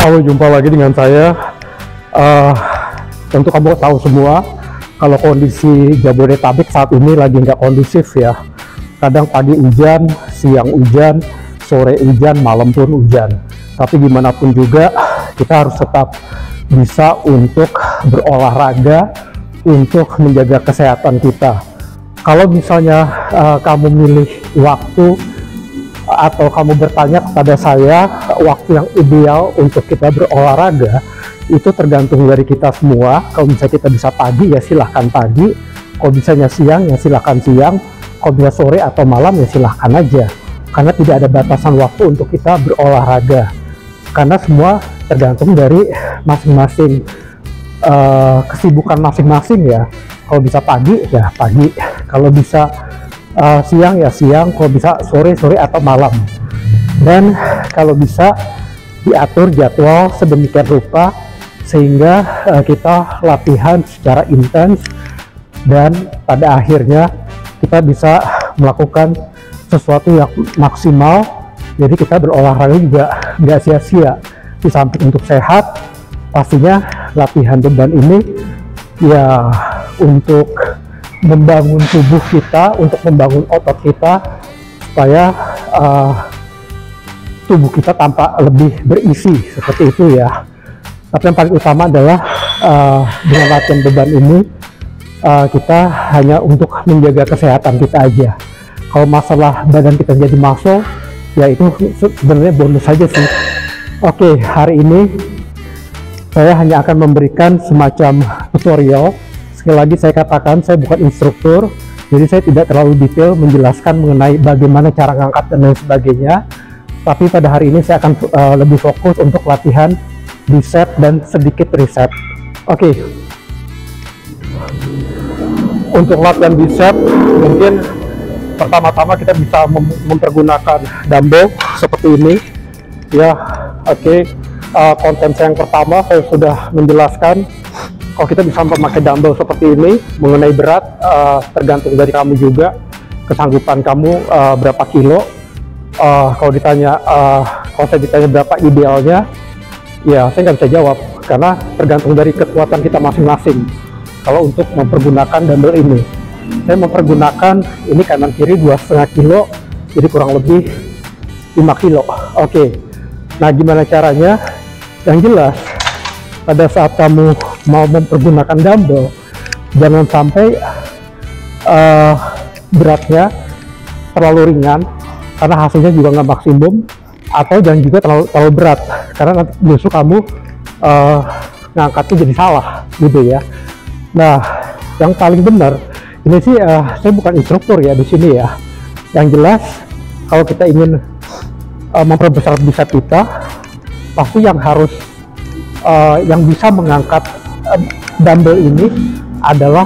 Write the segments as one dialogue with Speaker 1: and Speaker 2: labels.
Speaker 1: Halo, jumpa lagi dengan saya. Tentu kamu tahu semua kalau kondisi Jabodetabek saat ini lagi nggak kondusif ya. Kadang pagi hujan, siang hujan, sore hujan, malam pun hujan. Tapi gimana pun juga kita harus tetap bisa untuk berolahraga, untuk menjaga kesehatan kita. Kalau misalnya kamu milih waktu atau kamu bertanya kepada saya waktu yang ideal untuk kita berolahraga, itu tergantung dari kita semua. Kalau misalnya kita bisa pagi ya silahkan pagi, kalau bisanya siang ya silahkan siang, kalau bisa sore atau malam ya silahkan aja, karena tidak ada batasan waktu untuk kita berolahraga, karena semua tergantung dari masing-masing kesibukan masing-masing ya. Kalau bisa pagi ya pagi, kalau bisa siang ya siang, kalau bisa sore atau malam. Dan kalau bisa diatur jadwal sedemikian rupa sehingga kita latihan secara intens dan pada akhirnya kita bisa melakukan sesuatu yang maksimal. Jadi kita berolahraga juga nggak sia-sia. Di samping untuk sehat, pastinya latihan beban ini ya untuk membangun tubuh kita, untuk membangun otot kita supaya tubuh kita tampak lebih berisi, seperti itu ya. Tapi yang paling utama adalah dengan latihan beban ini kita hanya untuk menjaga kesehatan kita aja. Kalau masalah badan kita jadi muscle ya itu sebenarnya bonus saja sih. Oke, hari ini saya hanya akan memberikan semacam tutorial. Sekali lagi saya katakan, saya bukan instruktur, jadi saya tidak terlalu detail menjelaskan mengenai bagaimana cara ngangkat dan lain sebagainya. Tapi pada hari ini saya akan lebih fokus untuk latihan bicep dan sedikit tricep. Oke. Untuk latihan bicep, mungkin pertama-tama kita bisa mempergunakan dumbbell seperti ini. Ya, oke. Konten saya yang pertama saya sudah menjelaskan. Kalau kita bisa memakai dumbbell seperti ini, mengenai berat tergantung dari kamu juga, kesanggupan kamu berapa kilo. Kalau saya ditanya berapa idealnya, ya saya nggak bisa jawab karena tergantung dari kekuatan kita masing-masing. Kalau untuk mempergunakan dumbbell ini, saya mempergunakan ini kanan kiri 2,5 kilo, jadi kurang lebih 5 kilo. Oke. Nah, gimana caranya? Yang jelas, pada saat kamu mau mempergunakan dumbbell, jangan sampai beratnya terlalu ringan karena hasilnya juga nggak maksimum, atau jangan juga terlalu berat karena nanti justru kamu ngangkatnya jadi salah gitu ya. Nah, yang paling benar ini sih saya bukan instruktur ya di sini ya. Yang jelas kalau kita ingin memperbesar bicep kita, pasti yang harus yang bisa mengangkat dumbbell ini adalah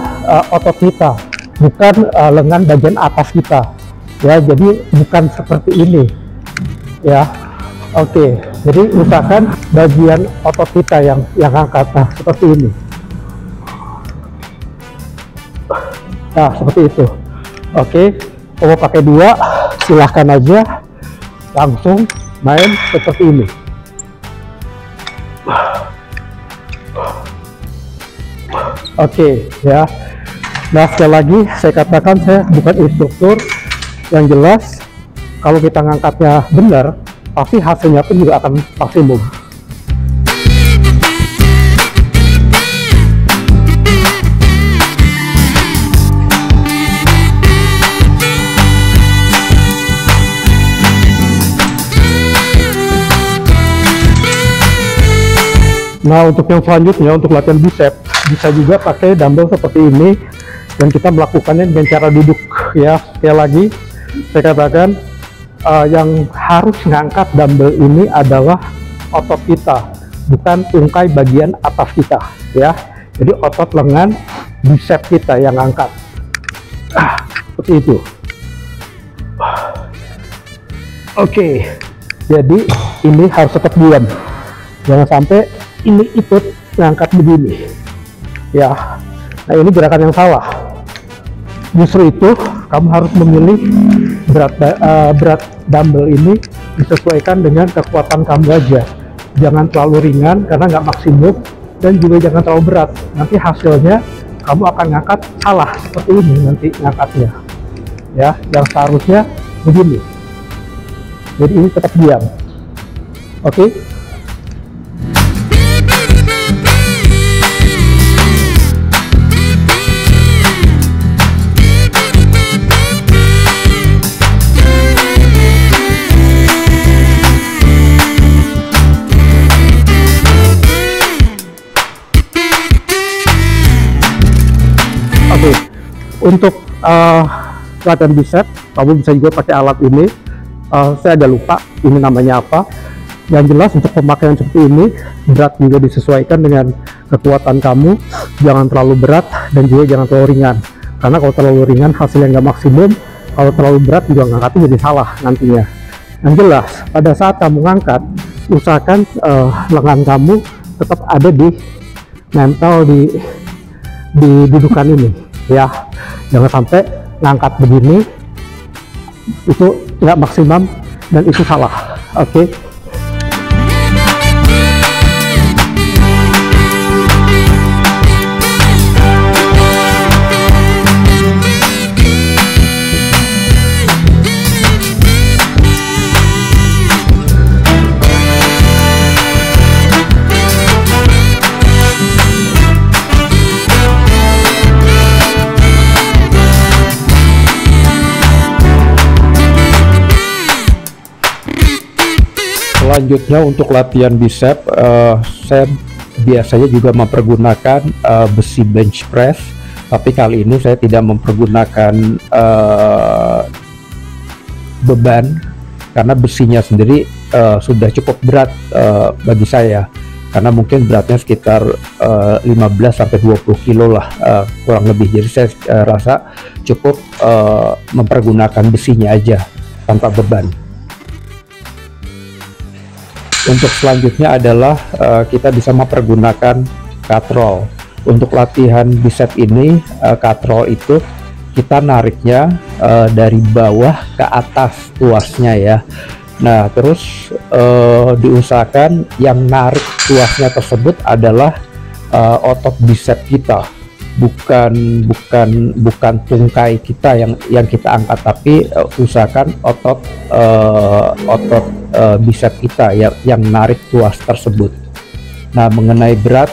Speaker 1: otot kita, bukan lengan bagian atas kita ya. Jadi bukan seperti ini ya. Oke, jadi misalkan bagian otot kita yang angkat, nah seperti ini. Nah seperti itu. Oke, kalau pakai dua silahkan aja, langsung main seperti ini. Oke ya. Nah, sekali lagi saya katakan saya bukan instruktur. Yang jelas kalau kita ngangkatnya benar, pasti hasilnya pun juga akan maksimum. Nah, untuk yang selanjutnya, untuk latihan bicep, bisa juga pakai dumbbell seperti ini, dan kita melakukannya dengan cara duduk ya. Sekali lagi saya katakan yang harus ngangkat dumbbell ini adalah otot kita, bukan tungkai bagian atas kita ya. Jadi otot lengan bicep kita yang angkat, seperti itu. Oke, jadi ini harus tetap diam, jangan sampai ini ikut ngangkat begini ya. Nah, ini gerakan yang salah. Justru itu kamu harus memilih berat dumbbell ini disesuaikan dengan kekuatan kamu aja. jangan terlalu ringan karena nggak maksimum, dan juga jangan terlalu berat. Nanti hasilnya kamu akan ngangkat salah seperti ini nanti ngangkatnya, ya, yang seharusnya begini. Jadi ini tetap diam. Oke. Untuk latihan bicep, kamu bisa juga pakai alat ini. Saya agak lupa ini namanya apa. Yang jelas untuk pemakaian seperti ini, berat juga disesuaikan dengan kekuatan kamu. Jangan terlalu berat dan juga jangan terlalu ringan. Karena kalau terlalu ringan hasilnya nggak maksimum. Kalau terlalu berat juga ngangkatnya jadi salah nantinya. Yang jelas pada saat kamu ngangkat, usahakan lengan kamu tetap ada di nempel di dudukan ini, ya. Jangan sampai ngangkat begini itu nggak maksimum dan itu salah. Oke. Selanjutnya untuk latihan bicep, saya biasanya juga mempergunakan besi bench press, tapi kali ini saya tidak mempergunakan beban karena besinya sendiri sudah cukup berat bagi saya, karena mungkin beratnya sekitar 15-20 kilo lah, kurang lebih. Jadi saya rasa cukup mempergunakan besinya aja tanpa beban. Untuk selanjutnya adalah kita bisa mempergunakan cut roll. Untuk latihan bicep ini, cut roll itu kita nariknya dari bawah ke atas tuasnya, ya. Nah, terus diusahakan yang narik tuasnya tersebut adalah otot bicep kita, bukan tungkai kita yang kita angkat, tapi usahakan otot bicep kita yang narik tuas tersebut. Nah, mengenai berat,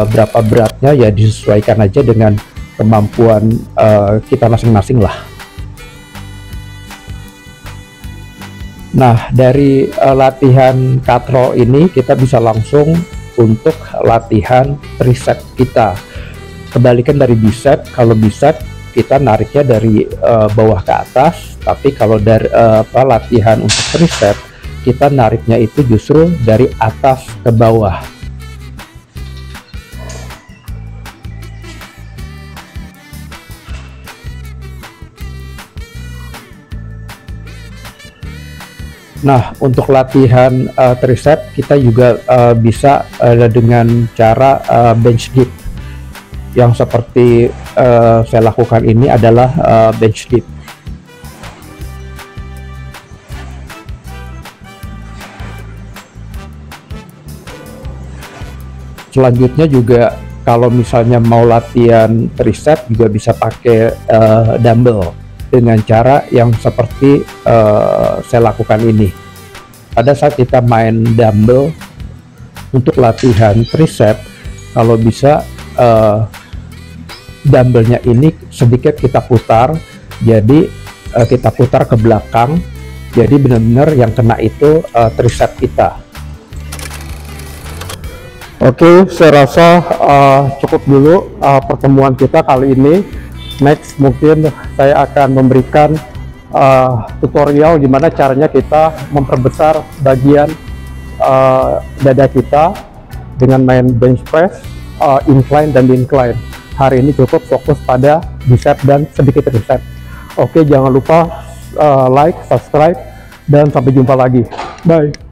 Speaker 1: berapa beratnya ya disesuaikan aja dengan kemampuan kita masing-masing lah. Nah, dari latihan cut roll ini kita bisa langsung untuk latihan tricep kita. Kebalikan dari bicep, kalau bicep kita nariknya dari bawah ke atas, tapi kalau dari latihan untuk tricep kita nariknya itu justru dari atas ke bawah. Nah, untuk latihan tricep kita juga bisa dengan cara bench dip. Yang seperti saya lakukan ini adalah bench dip. Selanjutnya juga kalau misalnya mau latihan tricep juga bisa pakai dumbbell dengan cara yang seperti saya lakukan ini. Pada saat kita main dumbbell untuk latihan tricep, kalau bisa dumbbellnya ini sedikit kita putar, jadi kita putar ke belakang, jadi benar-benar yang kena itu tricep kita. Oke, saya rasa cukup dulu pertemuan kita kali ini. Next mungkin saya akan memberikan tutorial gimana caranya kita memperbesar bagian dada kita dengan main bench press, incline dan decline. Hari ini cukup fokus pada bicep dan sedikit tricep. Oke, jangan lupa like, subscribe, dan sampai jumpa lagi. Bye.